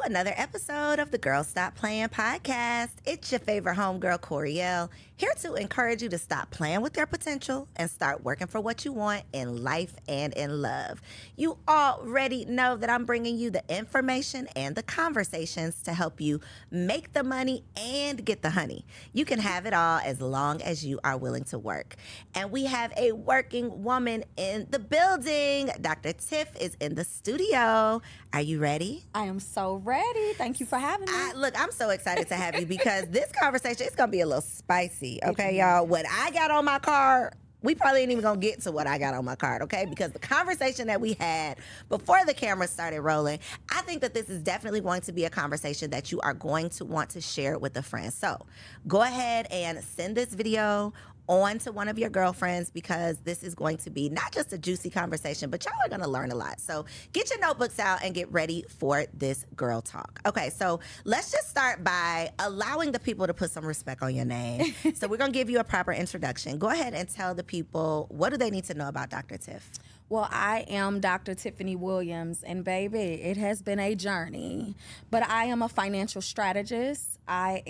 another episode of the Girl Stop Playing podcast. It's your favorite homegirl, Coriel, here to encourage you to stop playing with your potential and start working for what you want in life and in love. You already know that I'm bringing you the information and the conversations to help you make the money and get the honey. You can have it all as long as you are willing to work. And we have a working woman in the building. Dr. Tiff is in the studio. Are you ready? I am so ready. Thank you for having me. Look, I'm so excited to have you because this conversation is going to be a little spicy, okay, y'all? What I got on my card, we probably ain't even going to get to what I got on my card, okay? Because the conversation that we had before the camera started rolling, I think that this is definitely going to be a conversation that you are going to want to share with a friend. So go ahead and send this video on to one of your girlfriends because this is going to be not just a juicy conversation, but y'all are going to learn a lot. So get your notebooks out and get ready for this girl talk. Okay, so let's just start by allowing the people to put some respect on your name. So we're going to give you a proper introduction. Go ahead and tell the people, what do they need to know about Dr. Tiff? Well, I am Dr. Tiffany Williams, and baby, it has been a journey. But I am a financial strategist. I've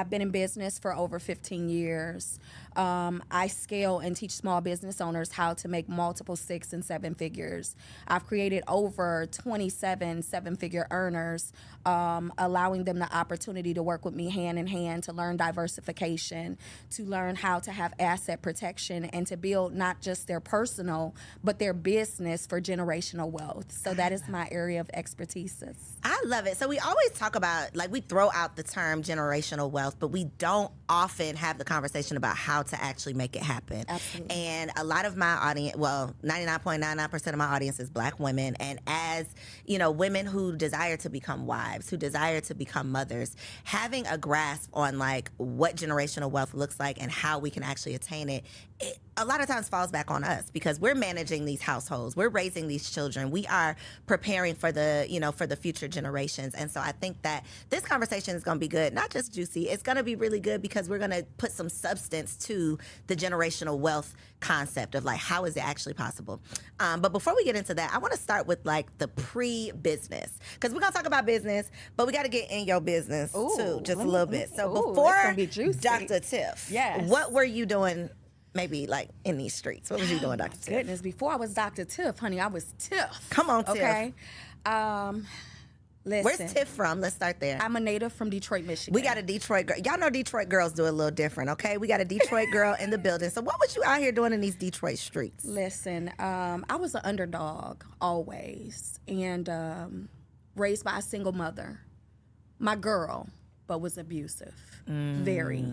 been in business for over 15 years. I scale and teach small business owners how to make multiple 6 and 7 figures. I've created over 27 seven-figure earners, allowing them the opportunity to work with me hand in hand to learn diversification, to learn how to have asset protection, and to build not just their personal, but their business for generational wealth. So that is my area of expertise. I love it. So we always talk about, like, we throw out the term generational wealth, but we don't often have the conversation about how to actually make it happen. Absolutely. And a lot of my audience, well, 99.99% of my audience is Black women. And as, you know, women who desire to become wives, who desire to become mothers, having a grasp on, like, what generational wealth looks like and how we can actually attain it, it a lot of times falls back on us because we're managing these households. We're raising these children. We are preparing for the, you know, for the future generations. And so I think that this conversation is going to be good, not just juicy. It's going to be really good because we're going to put some substance to the generational wealth concept of, like, how is it actually possible? But before we get into that, I want to start with, like, the pre-business, because we're going to talk about business, but we got to get in your business too, just a little bit. So before Dr. Tiff, yes, what were you doing? Maybe, like, in these streets. What was you doing, Dr. Tiff? Goodness, before I was Dr. Tiff, honey, I was Tiff. Come on, Tiff. Okay. Listen. Where's Tiff from? Let's start there. I'm a native from Detroit, Michigan. We got a Detroit girl. Y'all know Detroit girls do it a little different, okay? We got a Detroit girl in the building. So what was you out here doing in these Detroit streets? Listen, I was an underdog always, and raised by a single mother. My girl, but was abusive. Very.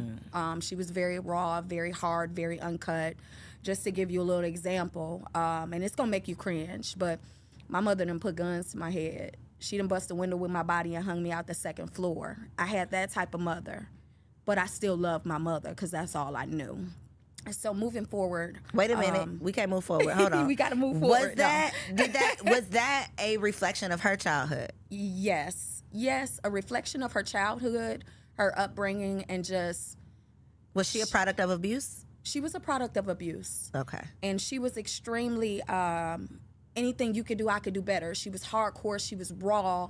She was very raw, very hard, very uncut. Just to give you a little example, and it's gonna make you cringe, but my mother done put guns to my head. She done bust a window with my body and hung me out the 2nd floor. I had that type of mother, but I still loved my mother because that's all I knew. So moving forward. Wait a minute, we can't move forward. Hold on. We got to move forward. Was that a reflection of her childhood? Yes, a reflection of her childhood, her upbringing, and just. Was she a product of abuse? She was a product of abuse. Okay. And she was extremely, anything you could do, I could do better. She was hardcore, she was raw,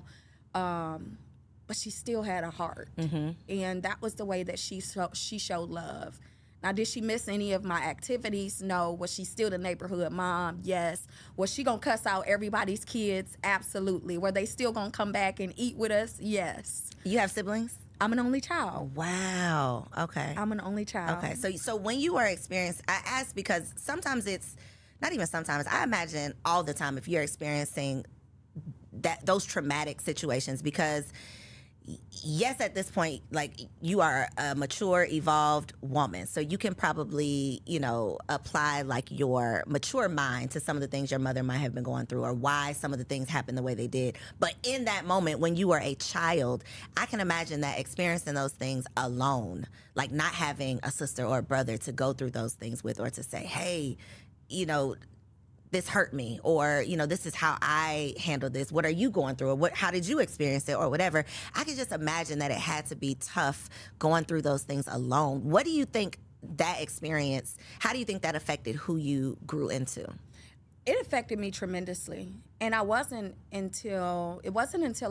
but she still had a heart. Mm-hmm. And that was the way that she showed love. Now, did she miss any of my activities? No. Was she still the neighborhood mom? Yes. Was she going to cuss out everybody's kids? Absolutely. Were they still going to come back and eat with us? Yes. You have siblings? I'm an only child. Wow. Okay. I'm an only child. Okay. So when you were experiencing, I ask because sometimes it's, not even sometimes, I imagine all the time if you're experiencing those traumatic situations, because yes, at this point, like, you are a mature, evolved woman. So you can probably, you know, apply, like, your mature mind to some of the things your mother might have been going through or why some of the things happened the way they did. But in that moment, when you were a child, I can imagine that experiencing those things alone, like not having a sister or a brother to go through those things with, or to say, hey, you know, this hurt me, or, you know, this is how I handle this. What are you going through? Or how did you experience it, or whatever? I can just imagine that it had to be tough going through those things alone. What do you think that experience, how do you think that affected who you grew into? It affected me tremendously. And it wasn't until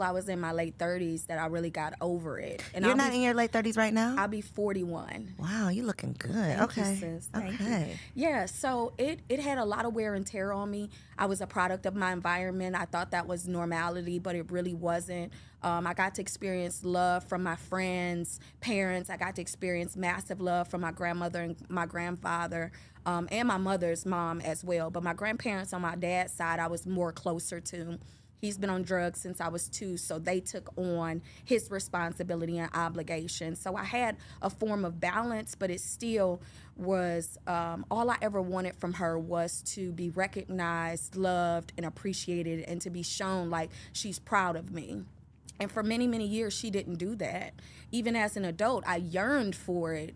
I was in my late 30s that I really got over it. And You're not in your late 30s right now? I'll be 41. Wow, you're looking good. Thank Okay. you, sis. Thank you. Okay. Yeah, so it had a lot of wear and tear on me. I was a product of my environment. I thought that was normality, but it really wasn't. I got to experience love from my friends, parents. I got to experience massive love from my grandmother and my grandfather, and my mother's mom as well. But my grandparents on my dad's side, I was more closer to. He's been on drugs since I was 2, so they took on his responsibility and obligation. So I had a form of balance, but it still was, all I ever wanted from her was to be recognized, loved, and appreciated, and to be shown like she's proud of me. And for many, many years, she didn't do that. Even as an adult, I yearned for it.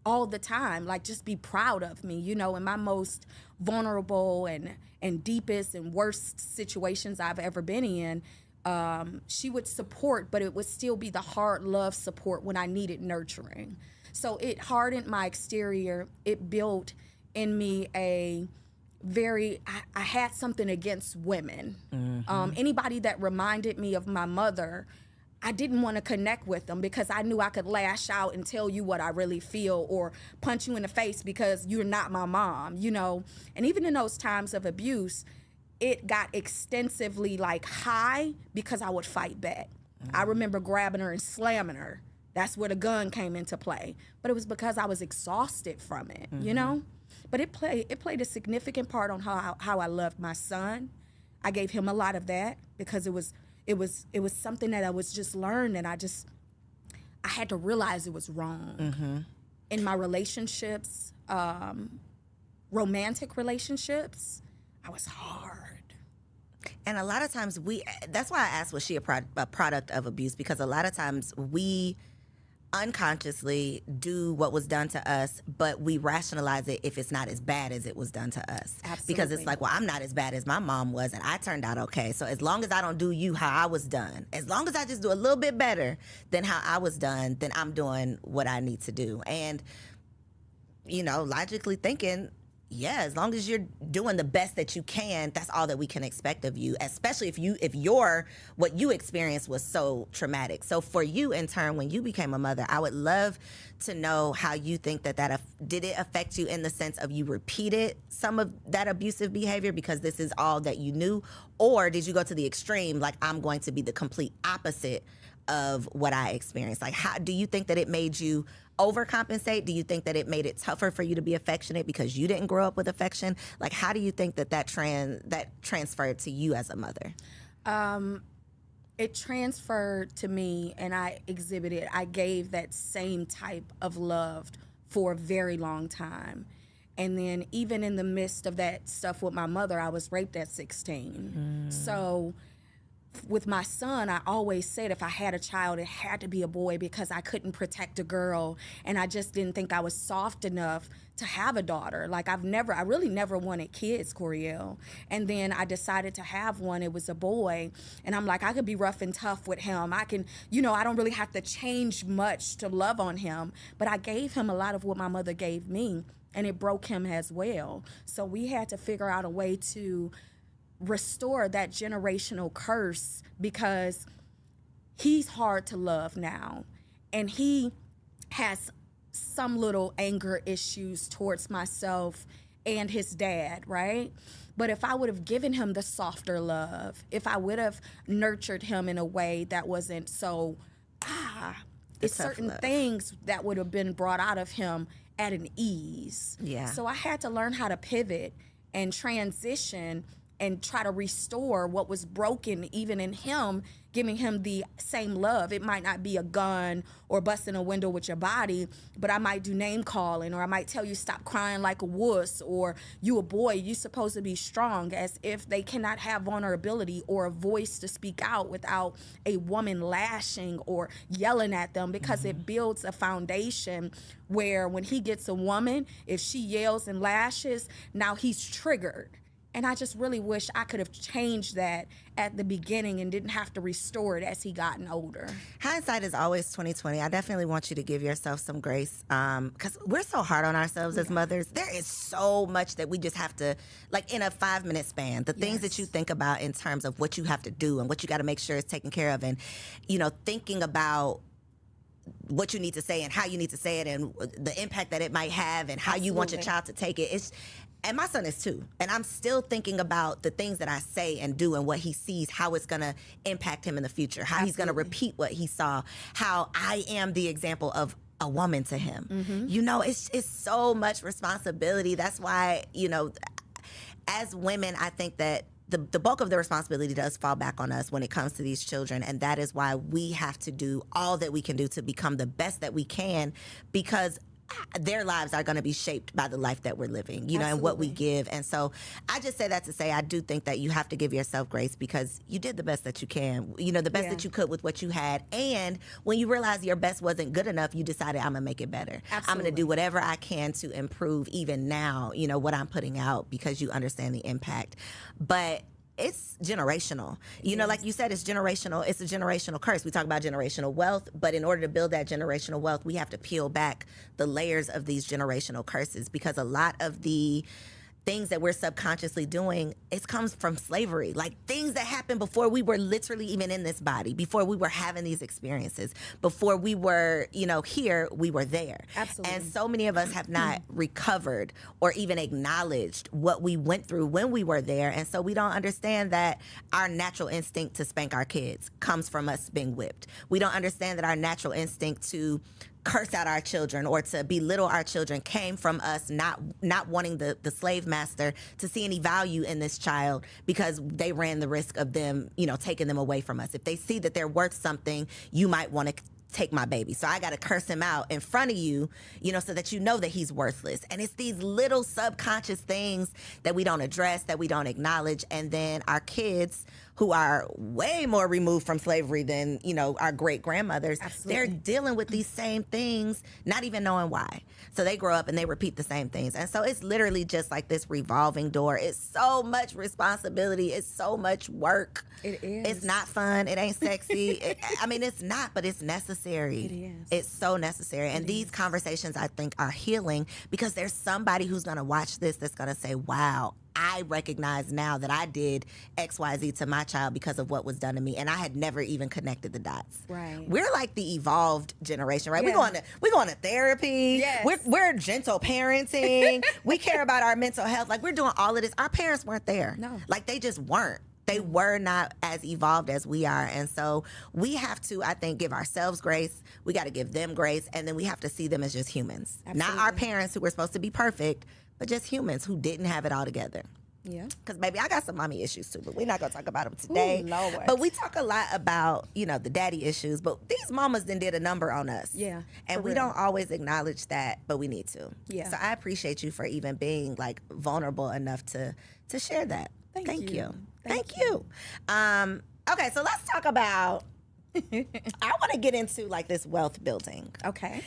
All the time, like, just be proud of me, you know, in my most vulnerable and deepest and worst situations I've ever been in. She would support, but it would still be the hard love support when I needed nurturing. So it hardened my exterior. It built in me I had something against women. Anybody that reminded me of my mother, I didn't want to connect with them because I knew I could lash out and tell you what I really feel, or punch you in the face because you're not my mom, you know. And even in those times of abuse, it got extensively like high because I would fight back. I remember grabbing her and slamming her. That's where the gun came into play. But it was because I was exhausted from it, you know. But it played a significant part on how I loved my son. I gave him a lot of that because it was something that I was just learned, and I had to realize it was wrong. In my relationships, romantic relationships, I was hard. And a lot of times that's why I asked, was she a product of abuse? Because a lot of times we unconsciously do what was done to us, but we rationalize it if it's not as bad as it was done to us. Absolutely. Because it's like, well, I'm not as bad as my mom was, and I turned out okay. So as long as I don't do you how I was done, as long as I just do a little bit better than how I was done, then I'm doing what I need to do. And, you know, logically thinking, yeah, as long as you're doing the best that you can, that's all that we can expect of you, especially if what you experienced was so traumatic. So for you, in turn, when you became a mother, I would love to know how you think that did it affect you in the sense of you repeated some of that abusive behavior because this is all that you knew, or did you go to the extreme, like, I'm going to be the complete opposite of what I experienced? Like, how do you think that it made you overcompensate? Do you think that it made it tougher for you to be affectionate because you didn't grow up with affection? Like, how do you think that transferred to you as a mother? It transferred to me, and I gave that same type of love for a very long time. And then even in the midst of that stuff with my mother, I was raped at 16. So with my son, I always said if I had a child, it had to be a boy because I couldn't protect a girl. And I just didn't think I was soft enough to have a daughter. Like, I really never wanted kids, Coriel. And then I decided to have one. It was a boy. And I'm like, I could be rough and tough with him. I can, I don't really have to change much to love on him. But I gave him a lot of what my mother gave me, and it broke him as well. So we had to figure out a way to restore that generational curse because he's hard to love now, and he has some little anger issues towards myself and his dad, right? But if I would have given him the softer love, if I would have nurtured him in a way that wasn't so it's certain love. Things that would have been brought out of him at an ease. Yeah. So I had to learn how to pivot and transition and try to restore what was broken even in him, giving him the same love. It might not be a gun or busting a window with your body, but I might do name calling, or I might tell you stop crying like a wuss, or you a boy, you supposed to be strong, as if they cannot have vulnerability or a voice to speak out without a woman lashing or yelling at them, because it builds a foundation where when he gets a woman, if she yells and lashes, now he's triggered. And I just really wish I could have changed that at the beginning and didn't have to restore it as he gotten older. Hindsight is always 2020. I definitely want you to give yourself some grace, because we're so hard on ourselves as mothers. There is so much that we just have to, like, in a 5-minute span, the things that you think about in terms of what you have to do and what you got to make sure is taken care of, and, you know, thinking about what you need to say and how you need to say it and the impact that it might have and how you want your child to take it. And my son is 2, and I'm still thinking about the things that I say and do and what he sees, how it's going to impact him in the future, how he's going to repeat what he saw, how I am the example of a woman to him. You know, it's so much responsibility. That's why, you know, as women, I think that the bulk of the responsibility does fall back on us when it comes to these children, and that is why we have to do all that we can do to become the best that we can, because their lives are going to be shaped by the life that we're living, you know, and what we give. And so I just say that to say I do think that you have to give yourself grace, because you did the best that you can, you know, the best that you could with what you had. And when you realize your best wasn't good enough, you decided, I'm going to make it better. I'm going to do whatever I can to improve even now, you know, what I'm putting out, because you understand the impact. But it's generational. You know, like you said, it's generational. It's a generational curse. We talk about generational wealth, but in order to build that generational wealth, we have to peel back the layers of these generational curses, because a lot of the things that we're subconsciously doing, it comes from slavery. Like things that happened before we were literally even in this body, before we were having these experiences, before we were, you know, here, we were there. Absolutely. And so many of us have not recovered or even acknowledged what we went through when we were there. And so we don't understand that our natural instinct to spank our kids comes from us being whipped. We don't understand that our natural instinct to curse out our children or to belittle our children came from us not wanting the slave master to see any value in this child, because they ran the risk of them, you know, taking them away from us. If they see that they're worth something, you might want to take my baby. So I got to curse him out in front of you, you know, so that you know that he's worthless. And it's these little subconscious things that we don't address, that we don't acknowledge. And then our kids, who are way more removed from slavery than, you know, our great grandmothers, they're dealing with these same things, not even knowing why. So they grow up and they repeat the same things. And so it's literally just like this revolving door. It's so much responsibility. It's so much work. It is. It's not fun. It ain't sexy. I mean, it's not, but it's necessary. It is. It's so necessary. And these conversations, I think, are healing, because there's somebody who's going to watch this that's going to say, wow, I recognize now that I did XYZ to my child because of what was done to me, and I had never even connected the dots. Right. We're like the evolved generation, right? Yeah. We're going to therapy. Yes. We're gentle parenting. We care about our mental health. Like, we're doing all of this. Our parents weren't there. No. Like, they just weren't. They were not as evolved as we are. And so we have to, I think, give ourselves grace. We got to give them grace. And then we have to see them as just humans. Absolutely. Not our parents who were supposed to be perfect, but just humans who didn't have it all together. Yeah. Because, baby, I got some mommy issues, too, but we're not going to talk about them today. Ooh, Lord. But we talk a lot about, you know, the daddy issues, but these mamas then did a number on us. Yeah, And for we real. don't always acknowledge that, but we need to. Yeah. So I appreciate you for even being, like, vulnerable enough to share that. Thank you. Thank you. Okay, so let's talk about, I want to get into, like, this wealth building. Okay.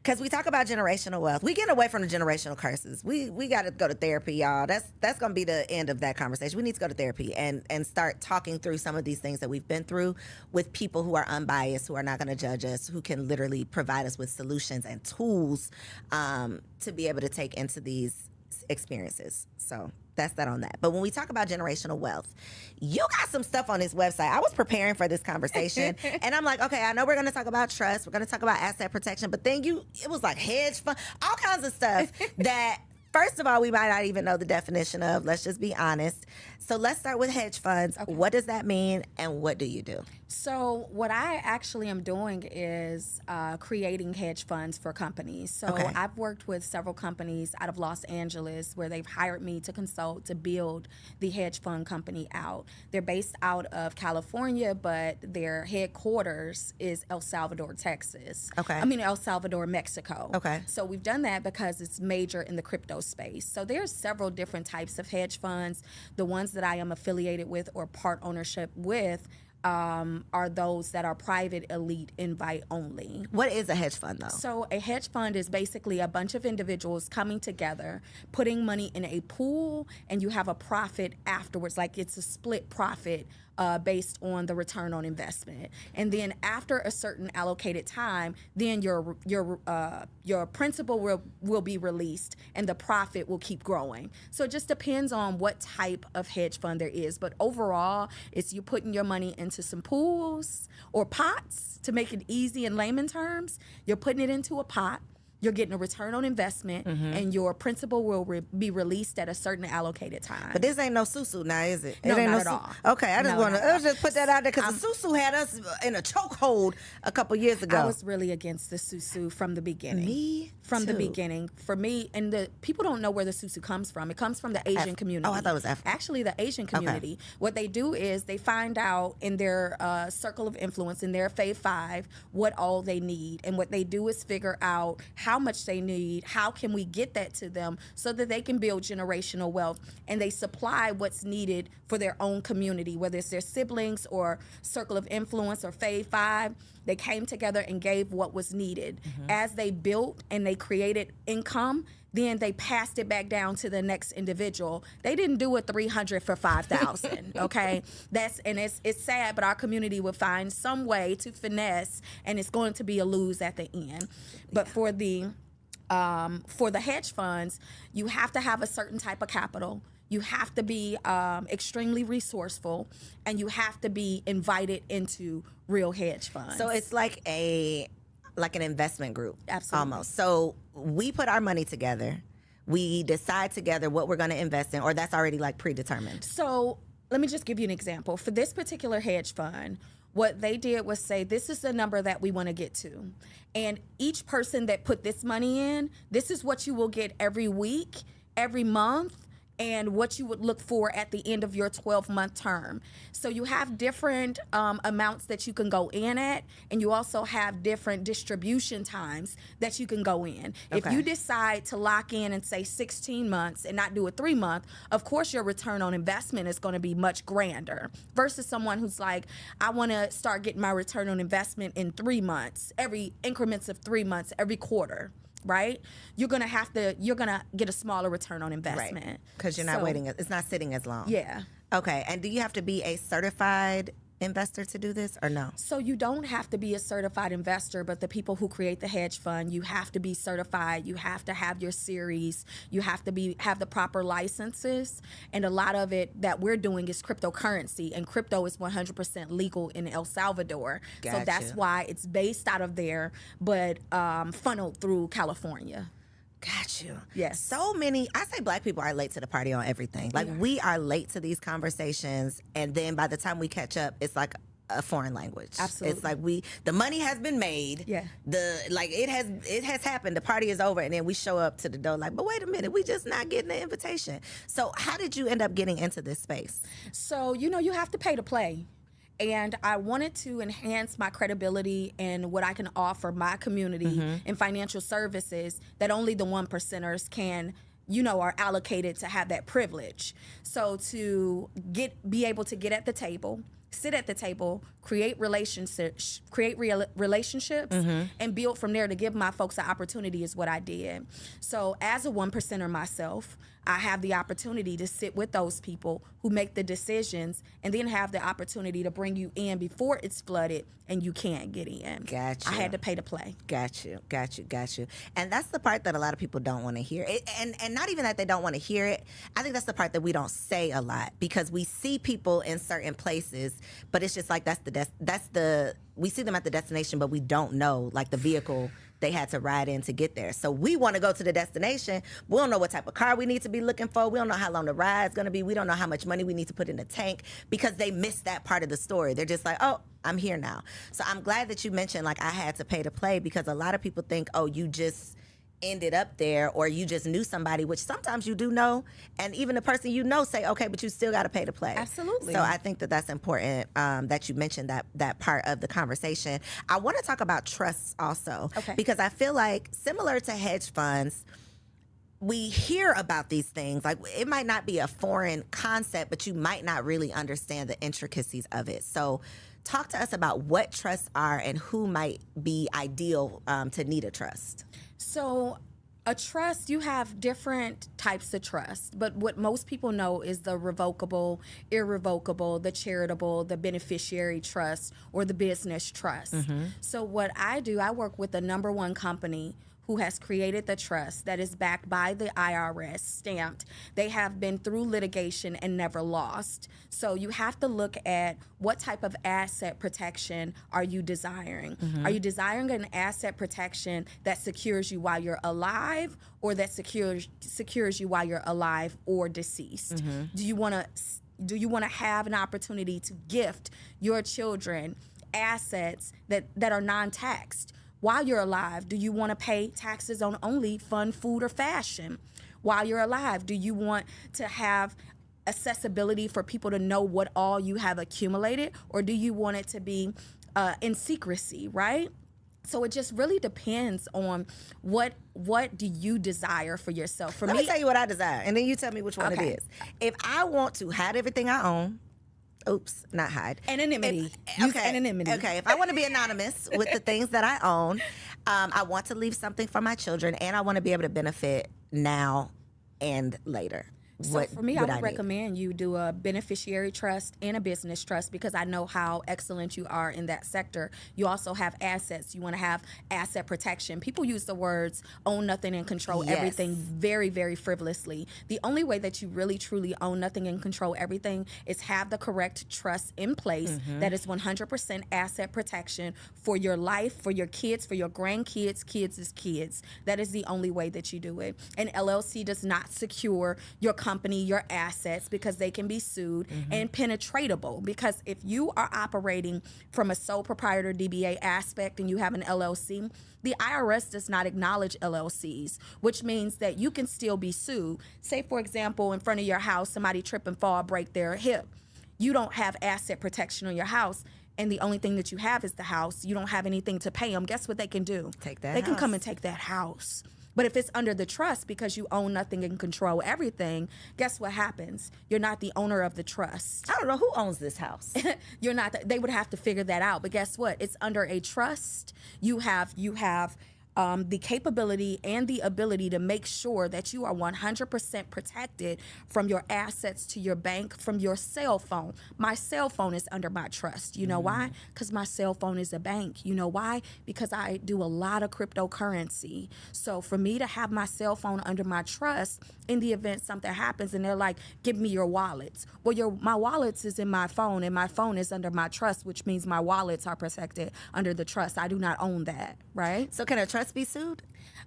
Because we talk about generational wealth. We get away from the generational curses. We got to go to therapy, y'all. That's going to be the end of that conversation. We need to go to therapy and start talking through some of these things that we've been through with people who are unbiased, who are not going to judge us, who can literally provide us with solutions and tools to be able to take into these experiences. So that's that on that. But when we talk about generational wealth, you got some stuff on this website. I was preparing for this conversation and I'm like, okay, I know we're going to talk about trust. We're going to talk about asset protection, but then it was like hedge fund, all kinds of stuff that, first of all, we might not even know the definition of. Let's just be honest. So let's start with hedge funds. Okay. What does that mean and what do you do? So what I actually am doing is creating hedge funds for companies. So Okay. I've worked with several companies out of Los Angeles where they've hired me to consult to build the hedge fund company out. They're based out of California, but their headquarters is El Salvador, Texas. Okay. El Salvador, Mexico. Okay. So we've done that because it's major in the crypto space. So there's several different types of hedge funds. The ones that I am affiliated with or part ownership with are those that are private, elite, invite only. What is a hedge fund, though? So a hedge fund is basically a bunch of individuals coming together, putting money in a pool, and you have a profit afterwards. Like it's a split profit based on the return on investment. And then after a certain allocated time, then your principal will be released and the profit will keep growing. So it just depends on what type of hedge fund there is. But overall, it's you putting your money into some pools or pots, to make it easy in layman terms. You're putting it into a pot. You're getting a return on investment, and your principal will be released at a certain allocated time. But this ain't no susu now, is it? No, it ain't not no at all. Okay, I just want to just put that out there because the susu had us in a chokehold a couple years ago. I was really against the susu from the beginning. Me From the too. beginning. For me, and the people don't know where the susu comes from. It comes from the Asian community. Oh, I thought it was African. Actually, the Asian community. Okay. What they do is they find out in their circle of influence, in their Fave 5, what all they need. And what they do is figure out how much they need, how can we get that to them so that they can build generational wealth. And they supply what's needed for their own community, whether it's their siblings or circle of influence or Fave 5. They came together and gave what was needed. As they built and they created income, then they passed it back down to the next individual. They didn't do a 300 for 5,000, okay? It's sad, but our community will find some way to finesse, and it's going to be a lose at the end. But for the hedge funds, you have to have a certain type of capital. You have to be extremely resourceful, and you have to be invited into real hedge funds. So it's like an investment group. Absolutely. Almost. So we put our money together. We decide together what we're going to invest in, or that's already like predetermined. So let me just give you an example. For this particular hedge fund, what they did was say, this is the number that we want to get to. And each person that put this money in, this is what you will get every week, every month, and what you would look for at the end of your 12-month term. So you have different amounts that you can go in at, and you also have different distribution times that you can go in. Okay. If you decide to lock in and say 16 months and not do a 3-month, of course your return on investment is going to be much grander versus someone who's like, I want to start getting my return on investment in 3 months, every increments of 3 months, every quarter. Right? You're going to get a smaller return on investment. Right. Because you're not waiting. It's not sitting as long. Yeah. Okay. And do you have to be a certified investor to do this or no? So you don't have to be a certified investor, but the people who create the hedge fund, you have to be certified. You have to have your series. You have to have the proper licenses. And a lot of it that we're doing is cryptocurrency, and crypto is 100% legal in El Salvador. Gotcha. So that's why it's based out of there, but funneled through California. Got you. Yes. So many, I say Black people are late to the party on everything. Like we are late to these conversations, and then by the time we catch up, it's like a foreign language. Absolutely. It's like the money has been made. Yeah. It has happened. The party is over, and then we show up to the door like, but wait a minute, we just not getting the invitation. So how did you end up getting into this space? So, you have to pay to play. And I wanted to enhance my credibility and what I can offer my community in financial services that only the 1%ers can, are allocated to have that privilege. So to be able to get at the table, sit at the table, create relationships, and build from there to give my folks an opportunity is what I did. So as a 1%er myself, I have the opportunity to sit with those people who make the decisions and then have the opportunity to bring you in before it's flooded and you can't get in. Gotcha. I had to pay to play. Got you. And that's the part that a lot of people don't want to hear. And not even that they don't want to hear it. I think that's the part that we don't say a lot because we see people in certain places, but it's just like we see them at the destination, but we don't know like the vehicle they had to ride in to get there. So we want to go to the destination. We don't know what type of car we need to be looking for. We don't know how long the ride's going to be. We don't know how much money we need to put in the tank because they missed that part of the story. They're just like, oh, I'm here now. So I'm glad that you mentioned like I had to pay to play because a lot of people think, oh, you just ended up there or you just knew somebody, which sometimes you do know, and even the person say, okay, but you still got to pay to play. Absolutely. So I think that that's important that you mentioned that part of the conversation. I want to talk about trusts also, okay, because I feel like similar to hedge funds, we hear about these things. Like, it might not be a foreign concept, but you might not really understand the intricacies of it. So talk to us about what trusts are and who might be ideal to need a trust. So a trust, you have different types of trust, but what most people know is the revocable, irrevocable, the charitable, the beneficiary trust, or the business trust. So what I do, I work with the number one company who has created the trust that is backed by the IRS, stamped. They have been through litigation and never lost. So you have to look at what type of asset protection are you desiring? Are you desiring an asset protection that secures you while you're alive, or that secures you while you're alive or deceased? Do you want to have an opportunity to gift your children assets that are non-taxed? While you're alive, do you want to pay taxes on only fun, food, or fashion? While you're alive, do you want to have accessibility for people to know what all you have accumulated, or do you want it to be in secrecy, right? So it just really depends on what do you desire for yourself. For Let me, me tell you what I desire, and then you tell me which one Okay. it is. If I want to hide everything I own, not hide. anonymity. Use anonymity. Okay, if I want to be anonymous with the things that I own, I want to leave something for my children, and I want to be able to benefit now and later. So for me, I would need? recommend you do a beneficiary trust and a business trust, because I know how excellent you are in that sector. You also have assets. You want to have asset protection. People use the words own nothing and control Yes. everything very, very frivolously. The only way that you really, truly own nothing and control everything is have the correct trust in place that is 100% asset protection for your life, for your kids, for your grandkids, kids. That is the only way that you do it. An LLC does not secure your company, your assets, because they can be sued, and penetratable, because if you are operating from a sole proprietor DBA aspect and you have an LLC, the IRS does not acknowledge LLCs, which means that you can still be sued. Say, for example, in front of your house, somebody trip and fall, break their hip. You don't have asset protection on your house, and the only thing that you have is the house. You don't have anything to pay them. Guess what they can do? Take that They can come house. and take that house. But if it's under the trust, because you own nothing and control everything, guess what happens? You're not the owner of the trust. I don't know who owns this house. You're not. They would have to figure that out. But guess what? It's under a trust. You have the capability and the ability to make sure that you are 100% protected from your assets to your bank, from your cell phone. My cell phone is under my trust. You know why? Because my cell phone is a bank. You know why? Because I do a lot of cryptocurrency. So for me to have my cell phone under my trust, in the event something happens and they're like, give me your wallets. Well, my wallets is in my phone, and my phone is under my trust, which means my wallets are protected under the trust. I do not own that, right? So can a trust be sued?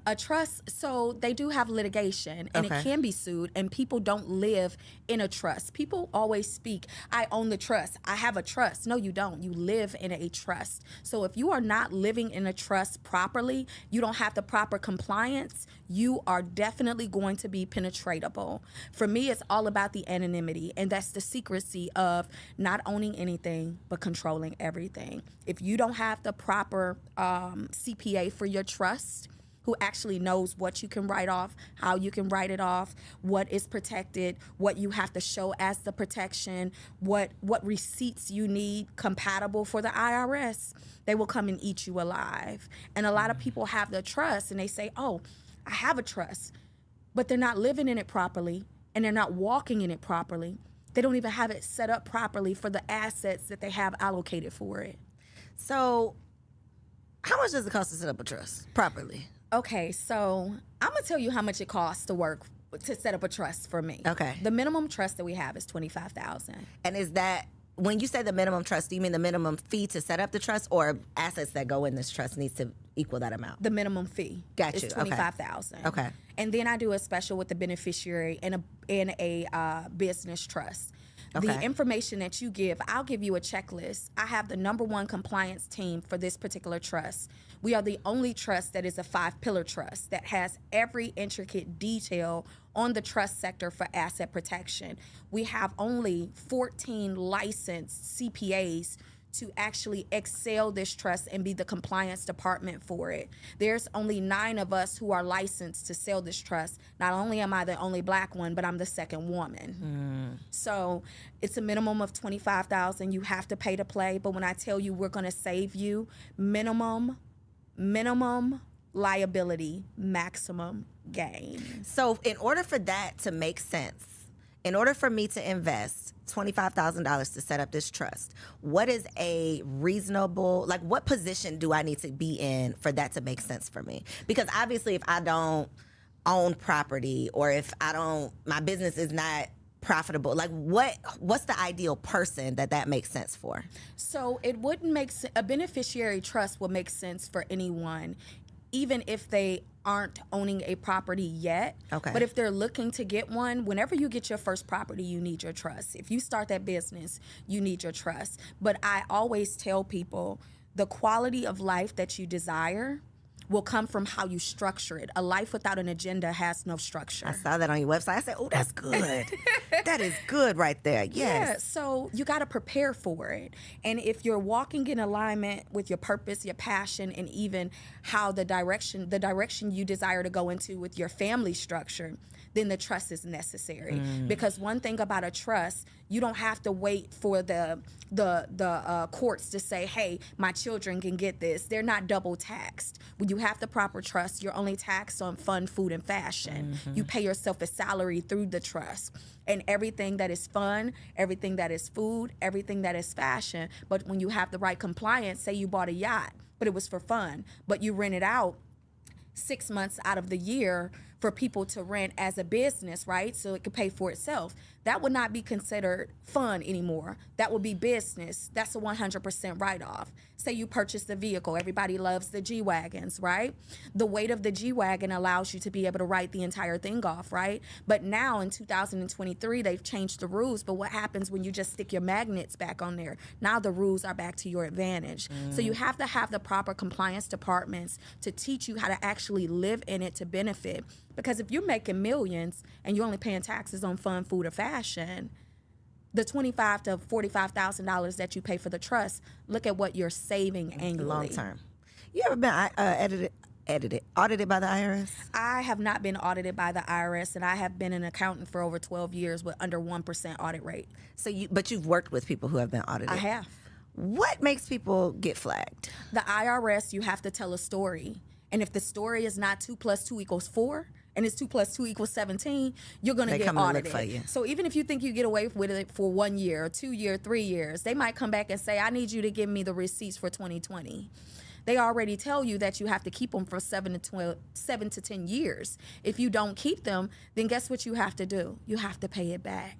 A trust, so they do have litigation, and Okay. it can be sued, and people don't live in a trust. People always speak, I own the trust, I have a trust. No, you don't. You live in a trust. So if you are not living in a trust properly, you don't have the proper compliance, you are definitely going to be penetratable. For me, it's all about the anonymity, and that's the secrecy of not owning anything but controlling everything. If you don't have the proper CPA for your trust, who actually knows what you can write off, how you can write it off, what is protected, what you have to show as the protection, what receipts you need compatible for the IRS, they will come and eat you alive. And a lot of people have the trust and they say, oh, I have a trust, but they're not living in it properly and they're not walking in it properly. They don't even have it set up properly for the assets that they have allocated for it. So how much does it cost to set up a trust properly? Okay, so I'm gonna tell you how much it costs to set up a trust for me. Okay. The minimum trust that we have is $25,000. And is that, when you say the minimum trust, do you mean the minimum fee to set up the trust, or assets that go in this trust needs to equal that amount? The minimum fee Got is you. Okay. $25,000. Okay. And then I do a special with the beneficiary and a business trust. The Okay. information that you give, I'll give you a checklist. I have the number one compliance team for this particular trust. We are the only trust that is a 5-pillar trust that has every intricate detail on the trust sector for asset protection. We have only 14 licensed CPAs to actually excel this trust and be the compliance department for it. There's only 9 of us who are licensed to sell this trust. Not only am I the only Black one, but I'm the second woman. So it's a minimum of $25,000. You have to pay to play. But when I tell you we're going to save you, minimum liability, maximum gain. So in order for that to make sense, in order for me to invest $25,000 to set up this trust, what is a reasonable, like what position do I need to be in for that to make sense for me? Because obviously if I don't own property, or if my business is not profitable, like what's the ideal person that makes sense for? So it wouldn't make sense. A beneficiary trust will make sense for anyone, even if they aren't owning a property yet. Okay. But if they're looking to get one, whenever you get your first property, you need your trust. If you start that business, you need your trust. But I always tell people the quality of life that you desire will come from how you structure it. A life without an agenda has no structure. I saw that on your website. I said, oh, that's good. That is good right there. Yes. Yeah, so you got to prepare for it. And if you're walking in alignment with your purpose, your passion, and even how the direction you desire to go into with your family structure, then the trust is necessary. Because one thing about a trust, you don't have to wait for the courts to say, hey, my children can get this. They're not double taxed. When you have the proper trust, you're only taxed on fun, food, and fashion. You pay yourself a salary through the trust. And everything that is fun, everything that is food, everything that is fashion. But when you have the right compliance, say you bought a yacht, but it was for fun, but you rent it out 6 months out of the year for people to rent as a business, right? So it could pay for itself. That would not be considered fun anymore. That would be business. That's a 100% write-off. Say you purchase the vehicle. Everybody loves the G-Wagons, right? The weight of the G-Wagon allows you to be able to write the entire thing off, right? But now in 2023, they've changed the rules. But what happens when you just stick your magnets back on there? Now the rules are back to your advantage. So you have to have the proper compliance departments to teach you how to actually live in it to benefit. Because if you're making millions and you're only paying taxes on fun, food, or fashion, the $25,000 to $45,000 that you pay for the trust, look at what you're saving annually. Long term. You ever been audited by the IRS? I have not been audited by the IRS, and I have been an accountant for over 12 years with under 1% audit rate. But you've worked with people who have been audited. I have. What makes people get flagged? The IRS, you have to tell a story. And if the story is not 2 + 2 = 4, and it's 2 + 2 = 17, you're going to get audited. Look for you. So even if you think you get away with it for 1 year, 2 years, 3 years, they might come back and say, I need you to give me the receipts for 2020. They already tell you that you have to keep them for 7 to 10 years. If you don't keep them, then guess what you have to do? You have to pay it back.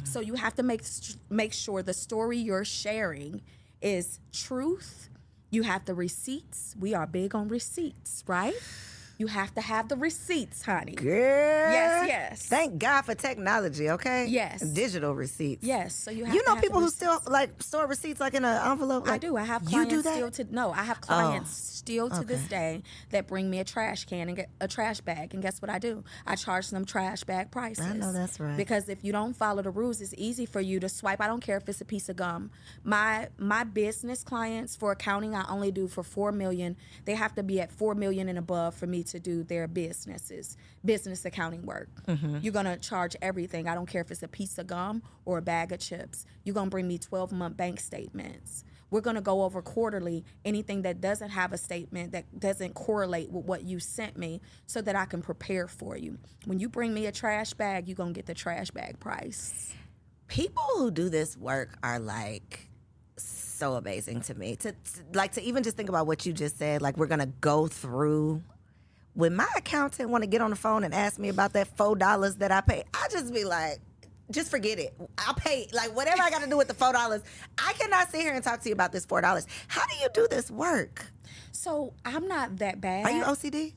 So you have to make sure the story you're sharing is truth. You have the receipts. We are big on receipts, right? You have to have the receipts, honey. Girl. Yes. Thank God for technology, okay? Yes. Digital receipts. Yes. So you have You know to have people who receipts. still store receipts like in an envelope? I do. I have clients I have clients still to this day that bring me a trash can and get a trash bag. And guess what I do? I charge them trash bag prices. I know that's right. Because if you don't follow the rules, it's easy for you to swipe. I don't care if it's a piece of gum. My business clients for accounting, I only do for $4 million. They have to be at $4 million and above for me to do their business accounting work. You're going to charge everything. I don't care if it's a piece of gum or a bag of chips. You're going to bring me 12-month bank statements. We're going to go over quarterly anything that doesn't have a statement, that doesn't correlate with what you sent me, so that I can prepare for you. When you bring me a trash bag, you're going to get the trash bag price. People who do this work are like so amazing to me. To even just think about what you just said, like we're going to go through. When my accountant want to get on the phone and ask me about that $4 that I paid, I just be like, just forget it. I'll pay, like, whatever I got to do with the $4. I cannot sit here and talk to you about this $4. How do you do this work? So I'm not that bad. Are you OCD?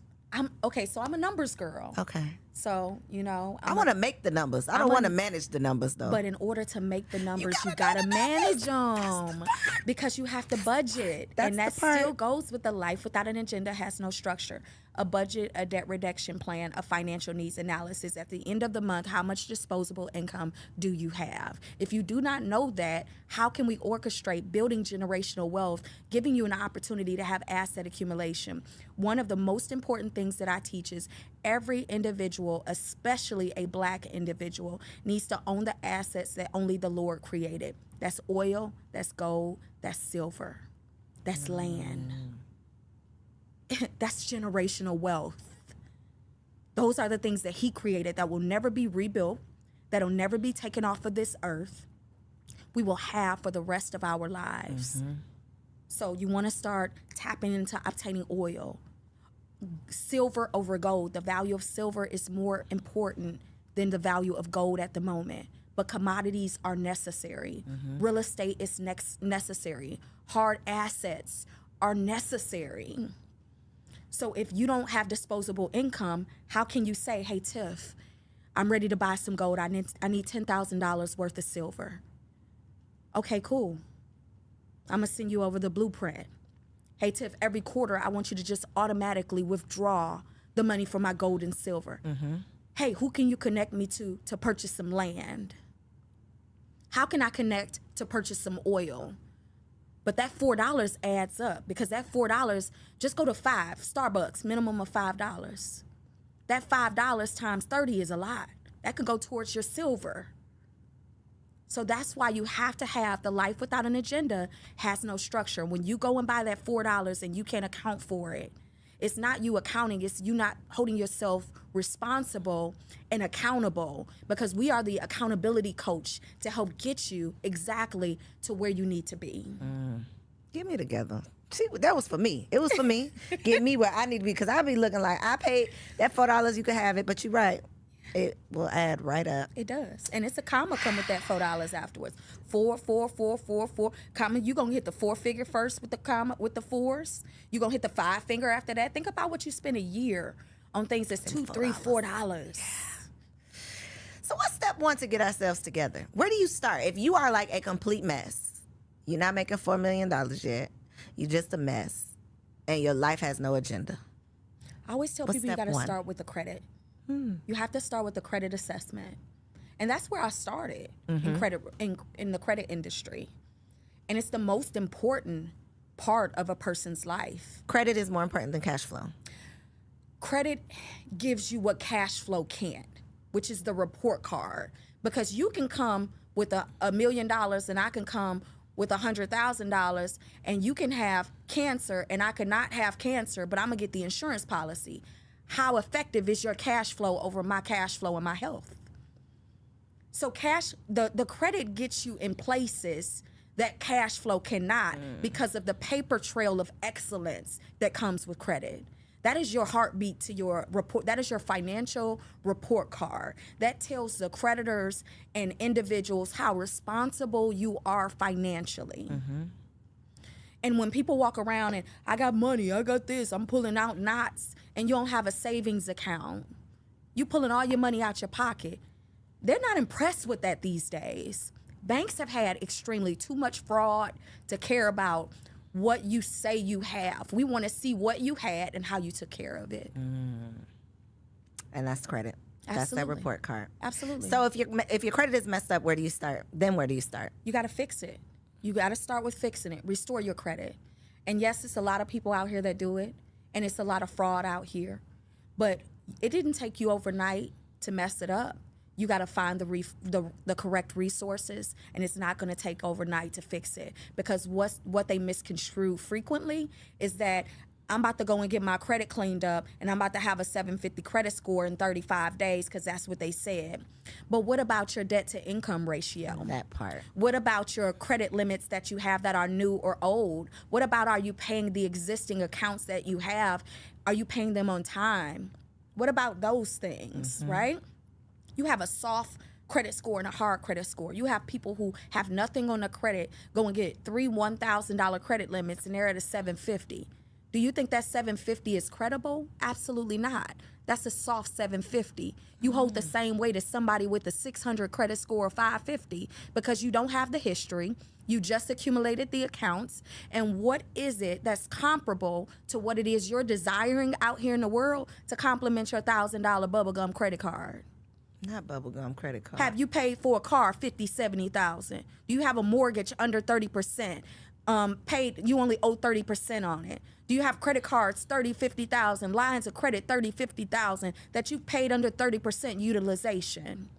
So I'm a numbers girl. Okay. So, I want to make the numbers. I don't want to manage the numbers, though. But in order to make the numbers, you got to manage them. Because you have to budget. And that still goes with the life without an agenda has no structure. a budget, a debt reduction plan, a financial needs analysis. At the end of the month, how much disposable income do you have? If you do not know that, how can we orchestrate building generational wealth, giving you an opportunity to have asset accumulation? One of the most important things that I teach is every individual, especially a Black individual, needs to own the assets that only the Lord created. That's oil, that's gold, that's silver, that's land. That's generational wealth. Those are the things that he created that will never be rebuilt, that'll never be taken off of this earth. We will have for the rest of our lives. So you want to start tapping into obtaining oil. Silver over gold. The value of silver is more important than the value of gold at the moment. But commodities are necessary. Real estate is necessary. Hard assets are necessary. So if you don't have disposable income, how can you say, hey, Tiff, I'm ready to buy some gold. I need $10,000 worth of silver. Okay, cool. I'm going to send you over the blueprint. Hey, Tiff, every quarter, I want you to just automatically withdraw the money for my gold and silver. Hey, who can you connect me to purchase some land? How can I connect to purchase some oil? But that $4 adds up, because that $4, just go to 5, Starbucks, minimum of $5. That $5 times 30 is a lot. That could go towards your silver. So that's why you have to have the life without an agenda has no structure. When you go and buy that $4 and you can't account for it, it's not you accounting, it's you not holding yourself responsible and accountable, because we are the accountability coach to help get you exactly to where you need to be. Get me together. See, that was for me. It was for me. Get me where I need to be, because I be looking like I paid that $4, you can have it, but you're right. It will add right up. It does. And it's a comma come with that $4 afterwards. 4, 4, 4, 4, 4. Comma, you're going to hit the 4-figure first with the comma, with the 4s. You're going to hit the 5-finger after that. Think about what you spend a year on things that's $2, $3, $4. So what's step one to get ourselves together? Where do you start? If you are like a complete mess, you're not making $4 million yet, you're just a mess, and your life has no agenda. I always tell people you got to start with the credit. You have to start with the credit assessment. And that's where I started in credit in the credit industry. And it's the most important part of a person's life. Credit is more important than cash flow. Credit gives you what cash flow can't, which is the report card. Because you can come with $1 million and I can come with $100,000, and you can have cancer and I could not have cancer, but I'm gonna get the insurance policy. How effective is your cash flow over my cash flow and my health? So the credit gets you in places that cash flow cannot, because of the paper trail of excellence that comes with credit. That is your heartbeat to your report. That is your financial report card. That tells the creditors and individuals how responsible you are financially. And when people walk around and I got money, I got this, I'm pulling out knots, and you don't have a savings account, you pulling all your money out your pocket, they're not impressed with that these days. Banks have had extremely too much fraud to care about what you say you have. We want to see what you had and how you took care of it. And that's credit. Absolutely. That's that report card. Absolutely. So if your credit is messed up, where do you start? Then where do you start? You got to fix it. You got to start with fixing it. Restore your credit. And yes, it's a lot of people out here that do it, and it's a lot of fraud out here. But it didn't take you overnight to mess it up. You got to find the correct resources, and it's not going to take overnight to fix it. Because what they misconstrue frequently is that I'm about to go and get my credit cleaned up, and I'm about to have a 750 credit score in 35 days because that's what they said. But what about your debt to income ratio? That part. What about your credit limits that you have that are new or old? What about, are you paying the existing accounts that you have? Are you paying them on time? What about those things, right? You have a soft credit score and a hard credit score. You have people who have nothing on the credit go and get 3 $1,000 credit limits, and they're at a 750. Do you think that 750 is credible? Absolutely not. That's a soft 750. You hold the same weight as somebody with a 600 credit score or 550 because you don't have the history, You just accumulated the accounts. And what is it that's comparable to what it is you're desiring out here in the world to complement your $1,000 bubblegum credit card? Not bubblegum credit card. Have you paid for a car $50,000, $70,000? Do you have a mortgage under 30%? You only owe 30% on it. Do you have credit cards, 30, 50,000, lines of credit, 30, 50,000, that you've paid under 30% utilization?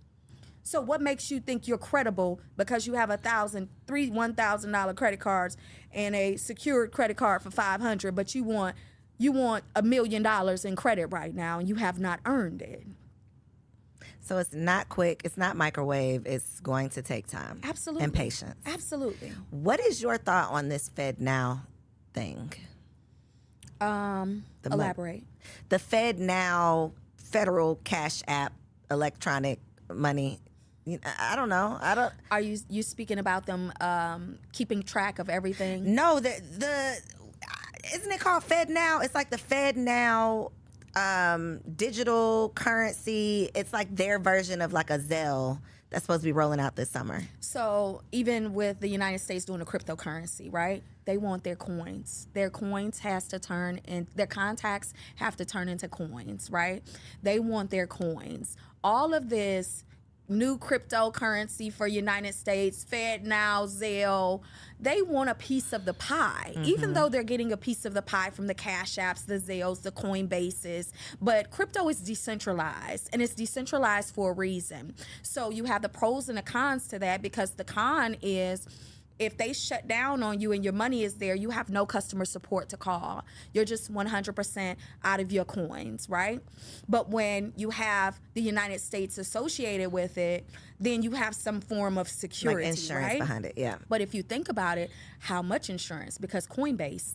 So what makes you think you're credible because you have $1,000 credit cards and a secured credit card for $500, but you want $1 million in credit right now and you have not earned it? So it's not quick. It's not microwave. It's going to take time. Absolutely. And patience. Absolutely. What is your thought on this Fed Now thing? Elaborate. The Fed Now federal cash app, electronic money. I don't know. Are you speaking about them keeping track of everything? No, the isn't it called Fed Now? It's like the Fed Now digital currency. It's like their version of like a Zelle that's supposed to be rolling out this summer. So even with the United States doing a cryptocurrency, right? They want their coins. Their coins has to turn in, their contacts have to turn into coins, right? They want their coins. All of this new cryptocurrency for United States, Fed Now, Zelle, they want a piece of the pie, even though they're getting a piece of the pie from the Cash Apps, the Zelles, the Coinbases. But crypto is decentralized, and it's decentralized for a reason. So you have the pros and the cons to that, because the con is, if they shut down on you and your money is there, you have no customer support to call. You're just 100% out of your coins, right? But when you have the United States associated with it, then you have some form of security, like insurance right? behind it, yeah. But if you think about it, how much insurance? Because Coinbase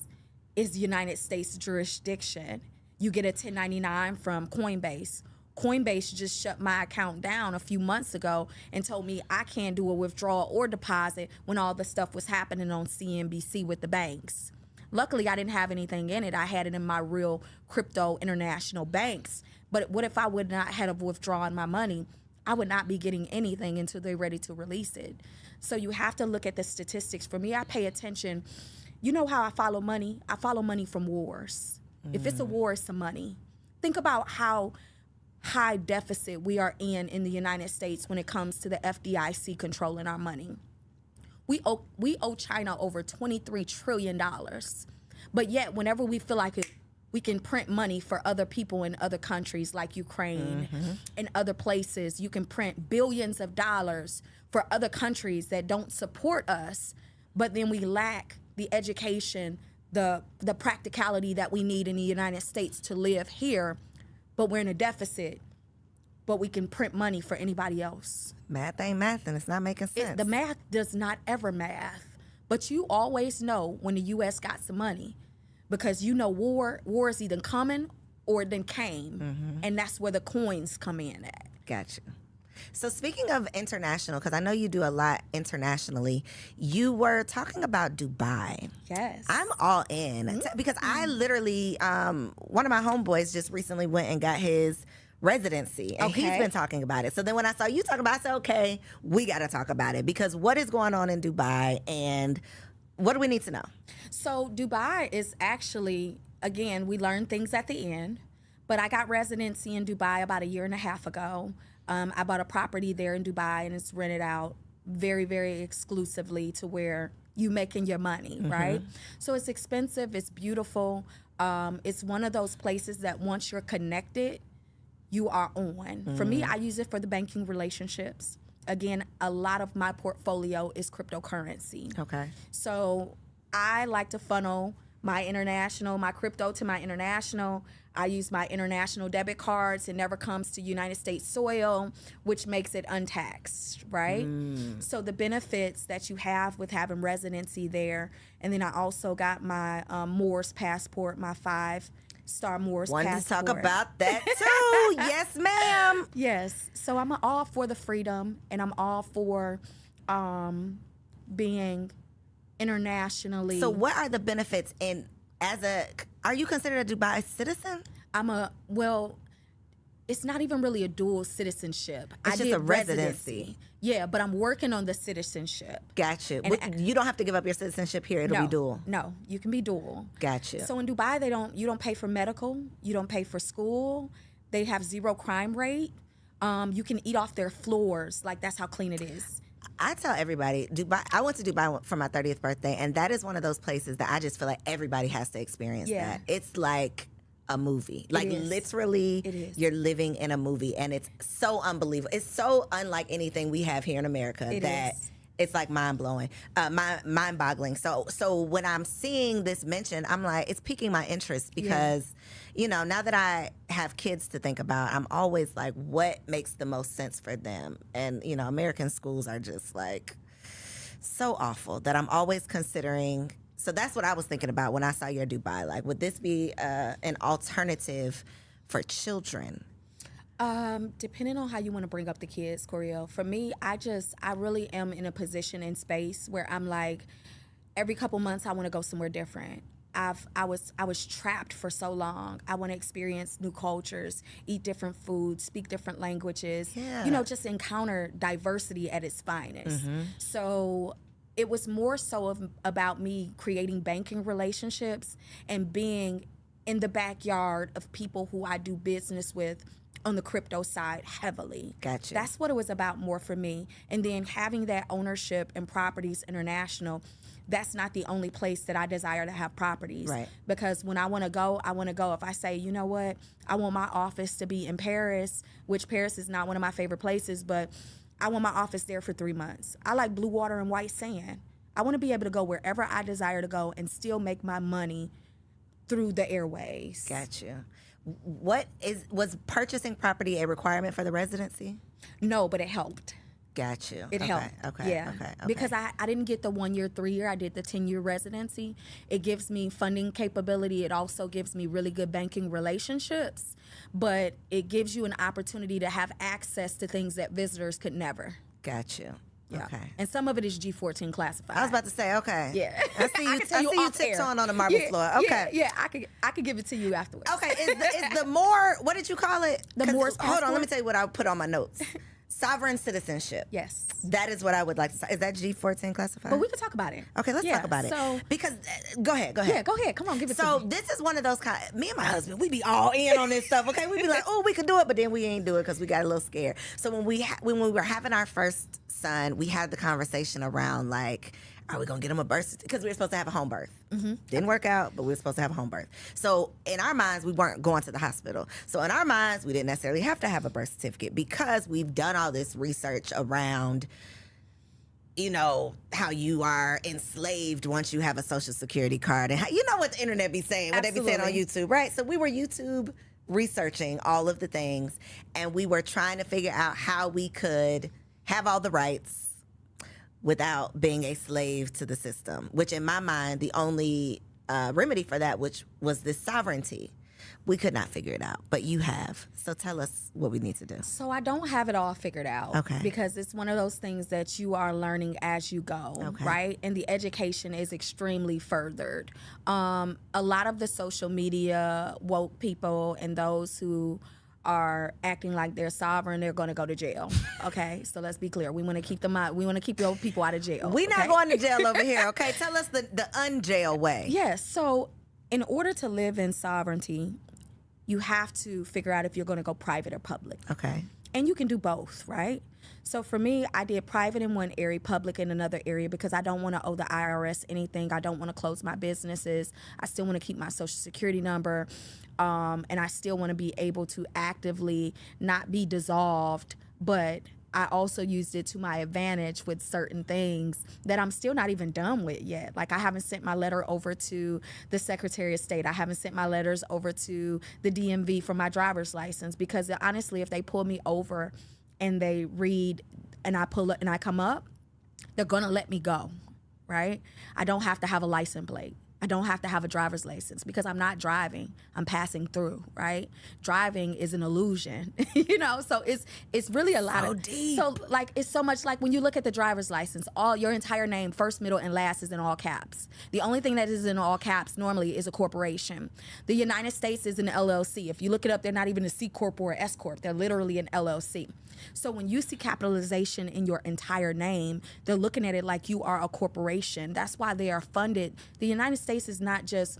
is United States jurisdiction. You get a 1099 from Coinbase. Coinbase just shut my account down a few months ago and told me I can't do a withdrawal or deposit when all the stuff was happening on CNBC with the banks. Luckily, I didn't have anything in it. I had it in my real crypto international banks. But what if I would not have withdrawn my money? I would not be getting anything until they're ready to release it. So you have to look at the statistics. For me, I pay attention. You know how I follow money? I follow money from wars. If it's a war, it's some money. Think about how high deficit we are in the United States when it comes to the FDIC controlling our money. We owe China over $23 trillion. But yet, whenever we feel like it, we can print money for other people in other countries like Ukraine and other places. You can print billions of dollars for other countries that don't support us, but then we lack the education, the practicality that we need in the United States to live here. But we're in a deficit, but we can print money for anybody else. Math ain't math, and it's not making sense. The math does not ever math. But you always know when the U.S. got some money, because you know war is either coming or it then came, and that's where the coins come in at. Gotcha. So speaking of international, because I know you do a lot internationally, you were talking about Dubai. Yes. I'm all in because I literally, one of my homeboys just recently went and got his residency, and he's been talking about it. So then when I saw you talking about it, I said, okay, we got to talk about it, because what is going on in Dubai and what do we need to know? So Dubai is actually, again, we learn things at the end, but I got residency in Dubai about 1.5 years ago. I bought a property there in Dubai, and it's rented out very, very exclusively to where you making your money, right? So it's expensive, it's beautiful. It's one of those places that once you're connected, you are on. For me, I use it for the banking relationships. Again, a lot of my portfolio is cryptocurrency. Okay. So I like to funnel my crypto to my international. I use my international debit cards. It never comes to United States soil, which makes it untaxed, right? So the benefits that you have with having residency there. And then I also got my Moors passport, my 5-star Moors passport. Wanted to talk about that too. Yes, ma'am. Yes. So I'm all for the freedom, and I'm all for being internationally. So what are the benefits are you considered a Dubai citizen? it's it's not even really a dual citizenship. It's I just did a residency. Yeah, but I'm working on the citizenship. Got you. And You don't have to give up your citizenship here. It'll be dual. No, you can be dual. Got you. So in Dubai, you don't pay for medical, you don't pay for school. They have zero crime rate. You can eat off their floors. Like, that's how clean it is. I tell everybody, Dubai. I went to Dubai for my 30th birthday, and that is one of those places that I just feel like everybody has to experience that. It's like a movie. Like, literally, you're living in a movie, and it's so unbelievable. It's so unlike anything we have here in America it's like mind-blowing, mind-boggling. So when I'm seeing this mention, I'm like, it's piquing my interest because, you know, now that I have kids to think about, I'm always like, what makes the most sense for them? And, you know, American schools are just like so awful that I'm always considering. So that's what I was thinking about when I saw your Dubai. Like, would this be an alternative for children? Depending on how you want to bring up the kids, Coriel. For me, I really am in a position in space where I'm like, every couple months I want to go somewhere different. I was trapped for so long. I want to experience new cultures, eat different foods, speak different languages. Yeah. You know, just encounter diversity at its finest. Mm-hmm. So it was more so about me creating banking relationships and being in the backyard of people who I do business with on the crypto side heavily. Gotcha. That's what it was about more for me. And then having that ownership and properties international, that's not the only place that I desire to have properties. Right. Because when I want to go, I want to go. If I say, you know what, I want my office to be in Paris, which Paris is not one of my favorite places, but I want my office there for 3 months. I like blue water and white sand. I want to be able to go wherever I desire to go and still make my money through the airways. Gotcha. Was purchasing property a requirement for the residency? No, but it helped. Got you. It helped. Okay. Yeah. Okay. Because I didn't get the 1 year, 3 year. I did the 10-year residency. It gives me funding capability. It also gives me really good banking relationships. But it gives you an opportunity to have access to things that visitors could never. Got you. Yeah. Okay. And some of it is G14 classified. I was about to say, okay. Yeah. I see you. I see you tiptoeing on the marble floor. Okay. Yeah. I could give it to you afterwards. Okay. Is the more? What did you call it? The Moore's Hold on. passport? Let me tell you what I put on my notes. Sovereign citizenship. Yes. That is what I would like to say. Is that G14 classified? But we can talk about it. Okay, let's talk about it. So, because go ahead. Yeah, go ahead. Come on, give it to me. So this is one of those me and my husband, we be all in on this stuff. Okay, we be like, oh, we can do it, but then we ain't do it because we got a little scared. So when we were having our first son, we had the conversation around like, are we gonna get him a birth certificate? Because we were supposed to have a home birth. Mm-hmm. Didn't work out, but we were supposed to have a home birth. So in our minds, we weren't going to the hospital. So in our minds, we didn't necessarily have to have a birth certificate because we've done all this research around, you know, how you are enslaved once you have a social security card, and how, you know what the internet be saying, what Absolutely. they be saying on YouTube, right? So we were YouTube researching all of the things, and we were trying to figure out how we could have all the rights without being a slave to the system, which in my mind, the only remedy for that, which was this sovereignty. We could not figure it out, but you have. So tell us what we need to do. So I don't have it all figured out. Okay. Because it's one of those things that you are learning as you go, Okay. right? And the education is extremely furthered. A lot of the social media woke people and those who are acting like they're sovereign, they're going to go to jail. Okay, so let's be clear. We want to keep them out. We want to keep your people out of jail. We're not okay? going to jail over here. Okay, tell us the unjail way. Yes. So in order to live in sovereignty, you have to figure out if you're going to go private or public. Okay. And you can do both, right? So for me, I did private in one area, public in another area, because I don't want to owe the IRS anything. I don't want to close my businesses. I still want to keep my social security number. And I still want to be able to actively not be dissolved, but I also used it to my advantage with certain things that I'm still not even done with yet. Like I haven't sent my letter over to the Secretary of State. I haven't sent my letters over to the DMV for my driver's license, because honestly, if they pull me over and they read and I pull up and I come up, they're gonna let me go, right? I don't have to have a license plate. I don't have to have a driver's license because I'm not driving. I'm passing through, right? Driving is an illusion, So it's really a lot of deep. So like it's so much like when you look at the driver's license, all your entire name, first, middle, and last is in all caps. The only thing that is in all caps normally is a corporation. The United States is an LLC. If you look it up, they're not even a C corp or a S corp. They're literally an LLC. So when you see capitalization in your entire name, they're looking at it like you are a corporation. That's why they are funded. The United States is not just,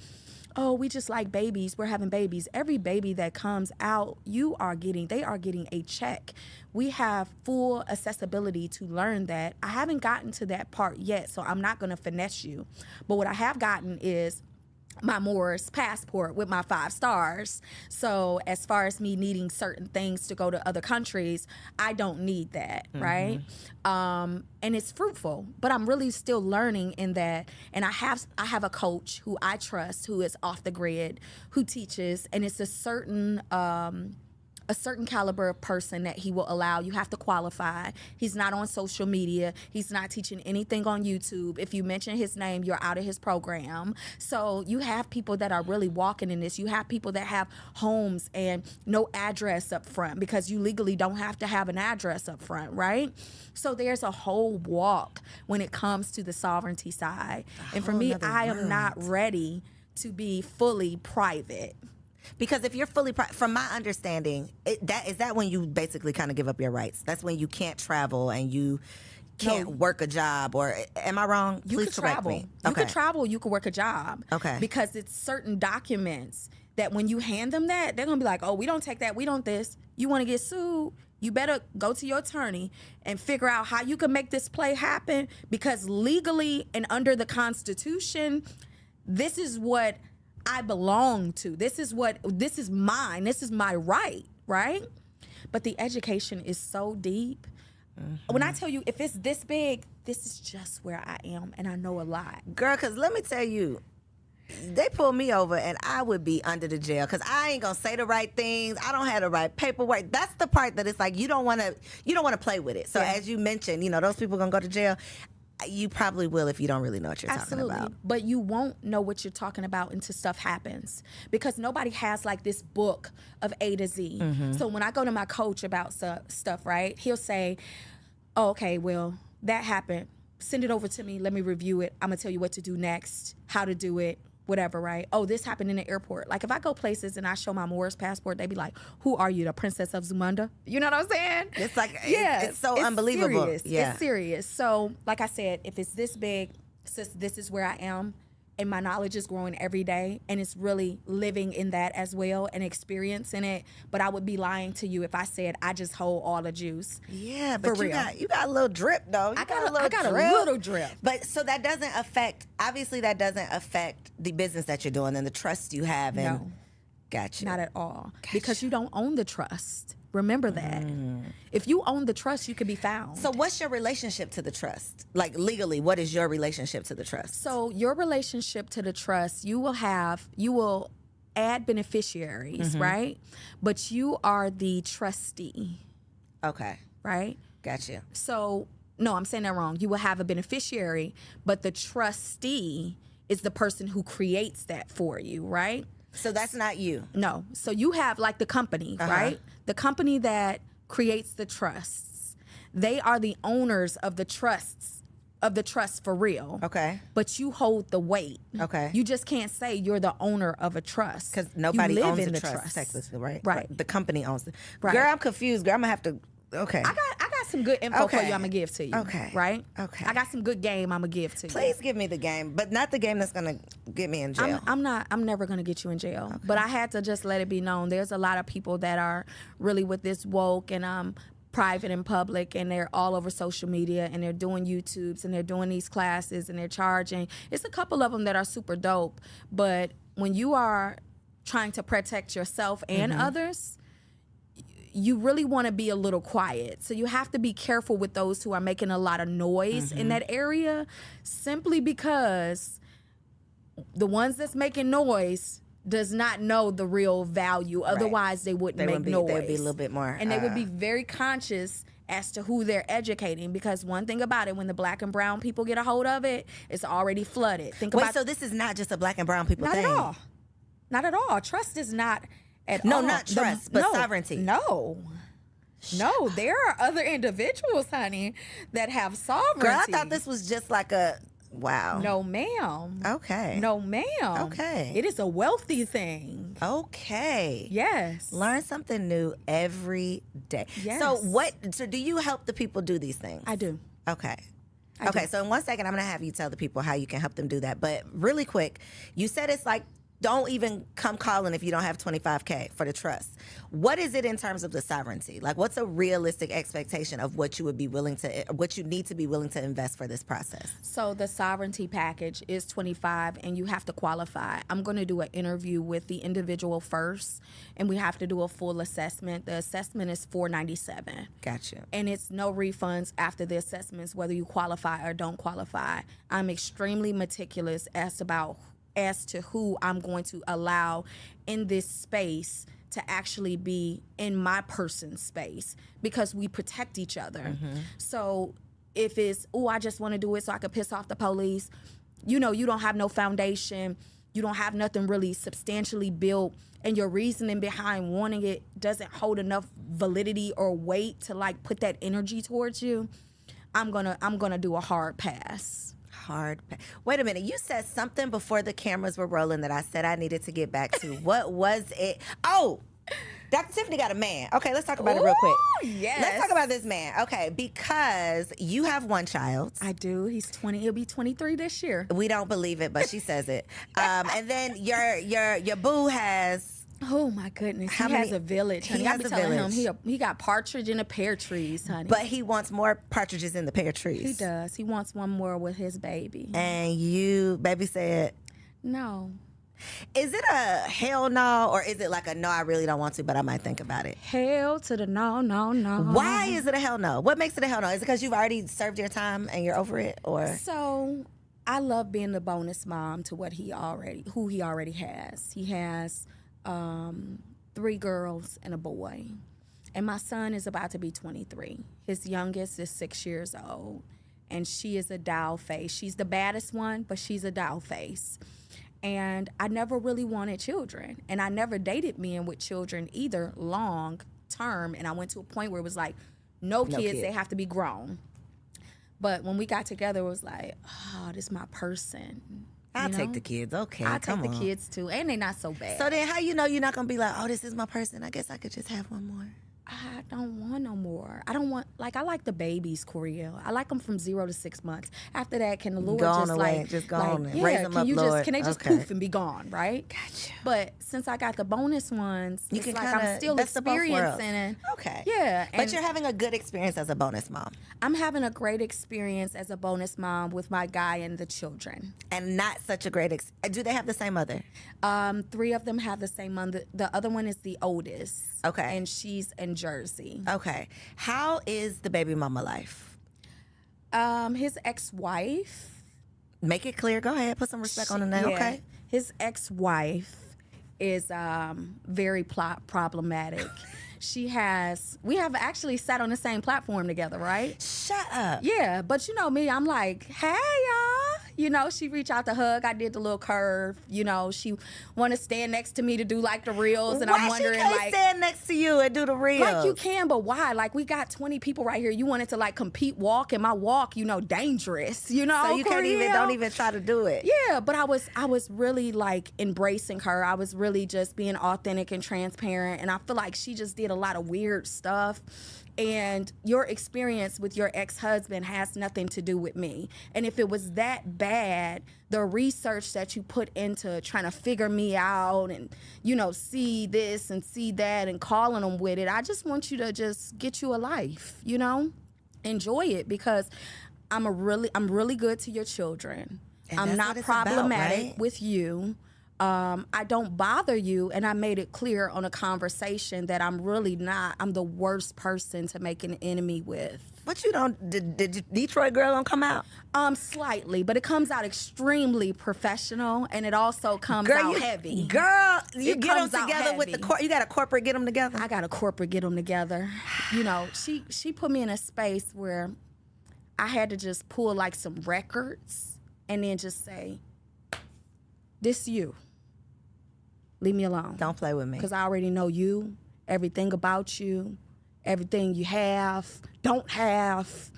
oh, we just like babies, we're having babies. Every baby that comes out, they are getting a check. We have full accessibility to learn that. I haven't gotten to that part yet, so I'm not gonna finesse you. But what I have gotten is my Moors passport with my 5 stars. So as far as me needing certain things to go to other countries, I don't need that, right? And it's fruitful, but I'm really still learning in that. And I have a coach who I trust, who is off the grid, who teaches, and it's a certain caliber of person that he will allow. You have to qualify. He's not on social media. He's not teaching anything on YouTube. If you mention his name, you're out of his program. So you have people that are really walking in this. You have people that have homes and no address up front because you legally don't have to have an address up front, right? So there's a whole walk when it comes to the sovereignty side. And for me, I am not ready to be fully private. Because if you're fully, from my understanding, is that when you basically kind of give up your rights? That's when you can't travel and you can't work a job, or am I wrong? You Please could correct travel. me. You could travel. You could work a job. Okay. Because it's certain documents that when you hand them that, they're gonna be like, "Oh, we don't take that. We don't this. You want to get sued? You better go to your attorney and figure out how you can make this play happen. Because legally and under the Constitution, this is what I belong to. This is mine. This is my right, right? But the education is so deep. When I tell you, if it's this big, this is just where I am, and I know a lot. Girl, because let me tell you, they pull me over and I would be under the jail because I ain't gonna say the right things. I don't have the right paperwork. That's the part that it's like you don't want to play with it. So as you mentioned, those people gonna go to jail. You probably will if you don't really know what you're talking about. But you won't know what you're talking about until stuff happens, because nobody has like this book of A to Z. So when I go to my coach about stuff, right, he'll say, oh, okay, well, that happened. Send it over to me. Let me review it. I'm going to tell you what to do next, how to do it, whatever, right? Oh, this happened in the airport. Like, if I go places and I show my Moors passport, they be like, who are you, the Princess of Zamunda? You know what I'm saying? It's like, it's so unbelievable. Serious. Yeah. It's serious. So, like I said, if it's this big, sis, this is where I am, and my knowledge is growing every day, and it's really living in that as well and experiencing it. But I would be lying to you if I said I just hold all the juice. Yeah, but for you real. got a little drip though. I got a little drip. But so that doesn't affect. Obviously, that doesn't affect the business that you're doing and the trust you have. And No. Gotcha. Not at all. Because you don't own the trust. Remember that. If you own the trust, you can be found. So what's your relationship to the trust? Like legally, what is your relationship to the trust? So your relationship to the trust, you will add beneficiaries, right? But you are the trustee. Okay. Right? Gotcha. So, no, I'm saying that wrong. You will have a beneficiary, but the trustee is the person who creates that for you, right? So that's not you. No. So you have like the company, right? The company that creates the trusts. They are the owners of the trusts, for real. Okay. But you hold the weight. Okay. You just can't say you're the owner of a trust. Because nobody you live owns in the the trust, technically, right? Right. The company owns it. Right. Girl, I'm confused. Girl, I'm going to have to... Okay. I got some good info for you. I'm gonna give to you. Okay. Right. Okay. I got some good game. I'm gonna give to you. Please give me the game, but not the game that's gonna get me in jail. I'm never gonna get you in jail. Okay. But I had to just let it be known. There's a lot of people that are really with this woke and private and public, and they're all over social media, and they're doing YouTubes, and they're doing these classes, and they're charging. It's a couple of them that are super dope, but when you are trying to protect yourself and others, you really want to be a little quiet. So you have to be careful with those who are making a lot of noise in that area, simply because the ones that's making noise does not know the real value. Otherwise, they wouldn't make noise. They'd be a little bit more. And they would be very conscious as to who they're educating, because one thing about it, when the black and brown people get a hold of it, it's already flooded. Wait, so this is not just a black and brown people thing? Not at all. Not at all. Trust is not at all. No, not trust, but sovereignty. No, there are other individuals, honey, that have sovereignty. Girl, I thought this was just like a... Wow. No, ma'am. Okay. No, ma'am. Okay. It is a wealthy thing. Okay. Yes. Learn something new every day. Yes. So do you help the people do these things? I do. Okay. I do. So in 1 second, I'm going to have you tell the people how you can help them do that. But really quick, you said it's like, don't even come calling if you don't have $25K for the trust. What is it in terms of the sovereignty? Like, what's a realistic expectation of what you would be willing to, what you need to be willing to invest for this process? So the sovereignty package is 25, and you have to qualify. I'm going to do an interview with the individual first, and we have to do a full assessment. The assessment is $497. Gotcha. And it's no refunds after the assessments, whether you qualify or don't qualify. I'm extremely meticulous as to who I'm going to allow in this space to actually be in my person's space, because we protect each other. Mm-hmm. So if it's, I just want to do it so I can piss off the police, you don't have no foundation, you don't have nothing really substantially built, and your reasoning behind wanting it doesn't hold enough validity or weight to like put that energy towards you, I'm gonna do a hard pass. Wait a minute. You said something before the cameras were rolling that I said I needed to get back to. What was it? Oh, Dr. Tiffany got a man. Okay, let's talk about it real quick. Yes. Let's talk about this man. Okay, because you have one child. I do. He's 20. He'll be 23 this year. We don't believe it, but she says it. And then your boo has... Oh my goodness! He has a village, honey. I be telling him he got partridge in the pear trees, honey. But he wants more partridges in the pear trees. He does. He wants one more with his baby. And you, baby, said no. Is it a hell no, or is it like a no, I really don't want to, but I might think about it? Hell to the no, no, no. Why is it a hell no? What makes it a hell no? Is it because you've already served your time and you're over it, or? So I love being the bonus mom to who he already has. He has 3 girls and a boy. And my son is about to be 23. His youngest is 6 years old. And she is a doll face. She's the baddest one, but she's a doll face. And I never really wanted children. And I never dated men with children either long term. And I went to a point where it was like, no kids, they have to be grown. But when we got together, it was like, this is my person. I'll take the kids. Okay, I'll take the kids too, and they're not so bad. So then how you know you're not going to be like, this is my person, I guess I could just have one more? I don't want no more. I don't want, I like the babies, Coriel. I like them from 0 to 6 months. After that, can the Lord go just away, just go on and raise them up, Lord. Can they just poof and be gone, right? Gotcha. But since I got the bonus ones, you it's can like kinda, I'm still experiencing it. Okay. Yeah. But you're having a good experience as a bonus mom. I'm having a great experience as a bonus mom with my guy and the children. And not such a great do they have the same mother? 3 of them have the same mother. The other one is the oldest. Okay. And she's in Jersey. Okay. How is the baby mama life? His ex-wife. Make it clear. Go ahead. Put some respect on the name. Yeah. Okay. His ex-wife is very problematic. We have actually sat on the same platform together, right? Shut up. Yeah, but you know me, I'm like, hey, y'all. She reached out to hug. I did the little curve. She want to stand next to me to do like the reels, and I'm wondering, she can't stand next to you and do the reels? Like you can, but why? Like we got 20 people right here. You wanted to like compete walk, and my walk, dangerous. So you don't even try to do it. Yeah, but I was really like embracing her. I was really just being authentic and transparent, and I feel like she just did a lot of weird stuff. And your experience with your ex-husband has nothing to do with me. And if it was that bad, the research that you put into trying to figure me out and, see this and see that and calling them with it, I just want you to just get you a life, enjoy it, because I'm really good to your children. And I'm not problematic about, right? with you. I don't bother you, and I made it clear on a conversation that I'm really not. I'm the worst person to make an enemy with. But you don't. Did Detroit girl don't come out? Slightly, but it comes out extremely professional, and it also comes out heavy. Girl, you It get them comes out together with heavy. you got a corporate get them together. I got a corporate get them together. You know, she put me in a space where I had to just pull like some records and then just say, "This you. Leave me alone. Don't play with me." Because I already know you, everything about you, everything you have, don't have,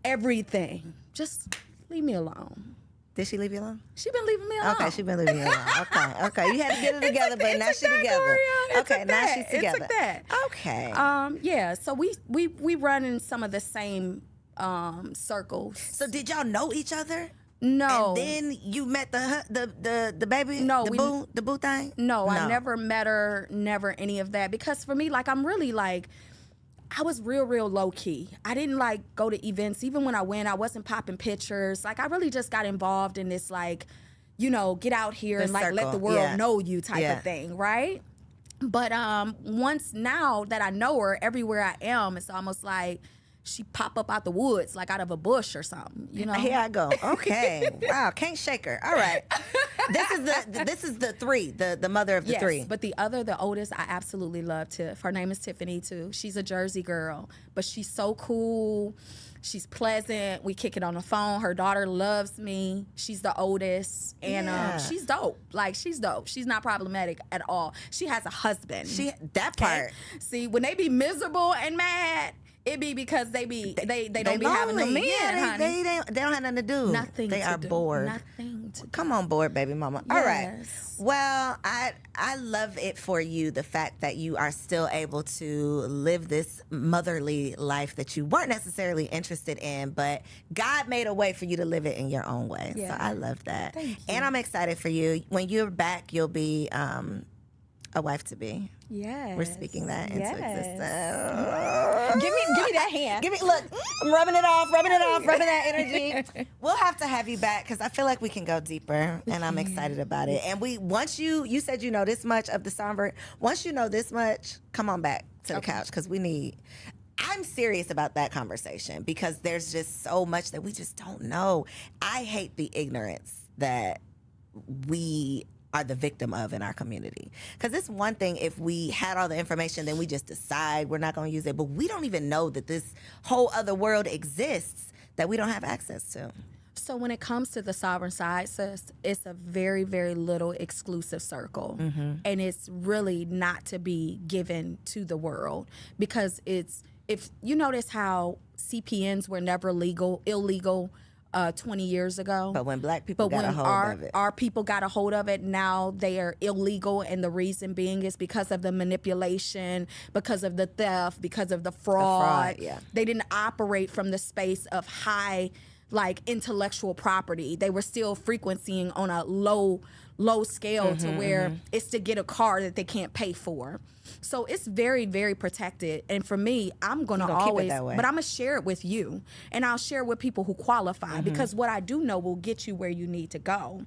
everything. Just leave me alone. Did she leave you alone? She been leaving me alone. Okay, she been leaving you alone. Okay. You had to get it together, but now she together. Okay, now she's together. It took that. Okay. Yeah. So we run in some of the same circles. So did y'all know each other? No. And then you met the baby? No, the boo thing? No, I never met her, never any of that. Because for me, like, I'm really like, I was real low key. I didn't like go to events. Even when I went, I wasn't popping pictures. Like, I really just got involved in this, like, you know, get out here and like let the world know you type of thing, right? But once now that I know her, everywhere I am, it's almost like she pop up out the woods, like out of a bush or something, you know? Here I go. Okay. Wow, can't shake her. All right. This is the three, the mother of the three. But the oldest, I absolutely love Tiff. Her name is Tiffany too. She's a Jersey girl, but she's so cool. She's pleasant. We kick it on the phone. Her daughter loves me. She's the oldest, and she's dope. Like, she's dope. She's not problematic at all. She has a husband. That part. See, when they be miserable and mad, it be because they don't be having no men, honey. They don't have nothing to do. Nothing. They are bored. Nothing to do. Come on board, baby mama. Yes. All right. Well, I love it for you, the fact that you are still able to live this motherly life that you weren't necessarily interested in, but God made a way for you to live it in your own way. Yeah. So I love that. Thank you. And I'm excited for you. When you're back, you'll be a wife to be. Yes. We're speaking that into existence. Give me that hand. Look, I'm rubbing it off, rubbing that energy. We'll have to have you back because I feel like we can go deeper, and I'm excited about it. And once you said you know this much of the Songbird, once you know this much, come on back to the couch because I'm serious about that conversation because there's just so much that we just don't know. I hate the ignorance that we are the victim of in our community. Because it's one thing if we had all the information, then we just decide we're not going to use it. But we don't even know that this whole other world exists that we don't have access to. So when it comes to the sovereign side, sis, it's a very, very little exclusive circle. Mm-hmm. And it's really not to be given to the world because if you notice how CPNs were never illegal 20 years ago. But when black people got a hold of it. Our people got a hold of it, now they are illegal. And the reason being is because of the manipulation, because of the theft, because of the fraud. They didn't operate from the space of high, like, intellectual property. They were still frequencying on a low scale to where it's to get a car that they can't pay for. So it's very, very protected. And for me, I'm going to always, but I'm going to share it with you. And I'll share it with people who qualify because what I do know will get you where you need to go.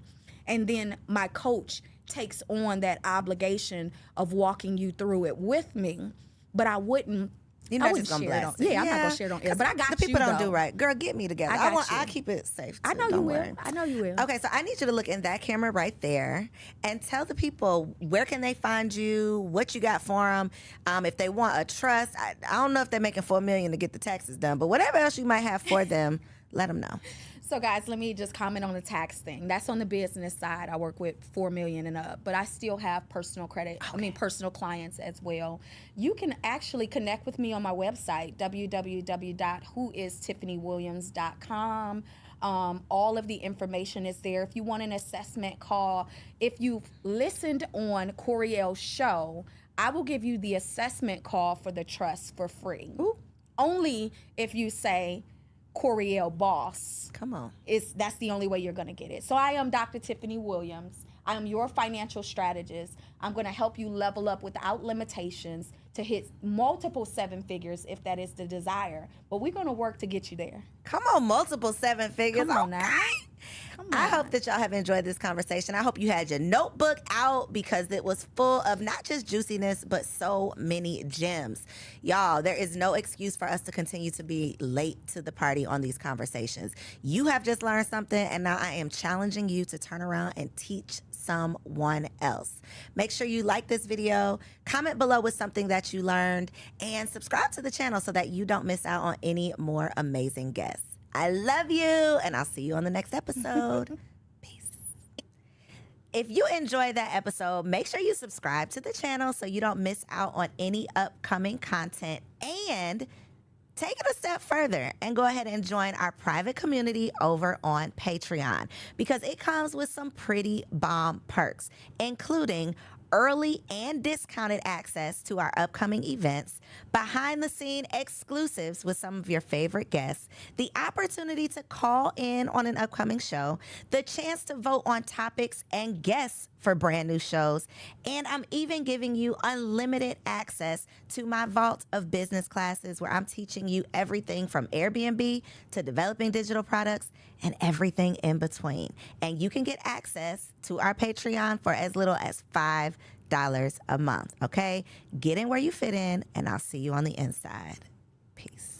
And then my coach takes on that obligation of walking you through it with me. But I wouldn't. You're not just gonna blast it. I'm not gonna share it on air. But I got you. The people don't do right. Girl, get me together. I'll keep it safe. I know you will. I know you will. Okay, so I need you to look in that camera right there and tell the people where can they find you, what you got for them. If they want a trust, I don't know if they're making $4 million to get the taxes done, but whatever else you might have for them, let them know. So guys, let me just comment on the tax thing. That's on the business side. I work with $4 million and up, but I still have personal credit. Okay. Personal clients as well. You can actually connect with me on my website, www.whoistiffanyWilliams.com. All of the information is there. If you want an assessment call, if you've listened on Coriel's show, I will give you the assessment call for the trust for free. Ooh. Only if you say Coriel Boss. Come on. That's the only way you're going to get it. So I am Dr. Tiffany Williams. I am your financial strategist. I'm going to help you level up without limitations to hit multiple 7 figures if that is the desire. But we're going to work to get you there. Come on, multiple 7 figures. Come on now. I hope that y'all have enjoyed this conversation. I hope you had your notebook out because it was full of not just juiciness, but so many gems. Y'all, there is no excuse for us to continue to be late to the party on these conversations. You have just learned something, and now I am challenging you to turn around and teach someone else. Make sure you like this video, comment below with something that you learned, and subscribe to the channel so that you don't miss out on any more amazing guests. I love you, and I'll see you on the next episode. Peace. If you enjoyed that episode, make sure you subscribe to the channel so you don't miss out on any upcoming content, and take it a step further and go ahead and join our private community over on Patreon because it comes with some pretty bomb perks, including early and discounted access to our upcoming events, behind the scene exclusives with some of your favorite guests, the opportunity to call in on an upcoming show, the chance to vote on topics and guests for brand new shows, and I'm even giving you unlimited access to my vault of business classes where I'm teaching you everything from Airbnb to developing digital products and everything in between. And you can get access to our Patreon for as little as $5 a month, okay? Get in where you fit in, and I'll see you on the inside. Peace.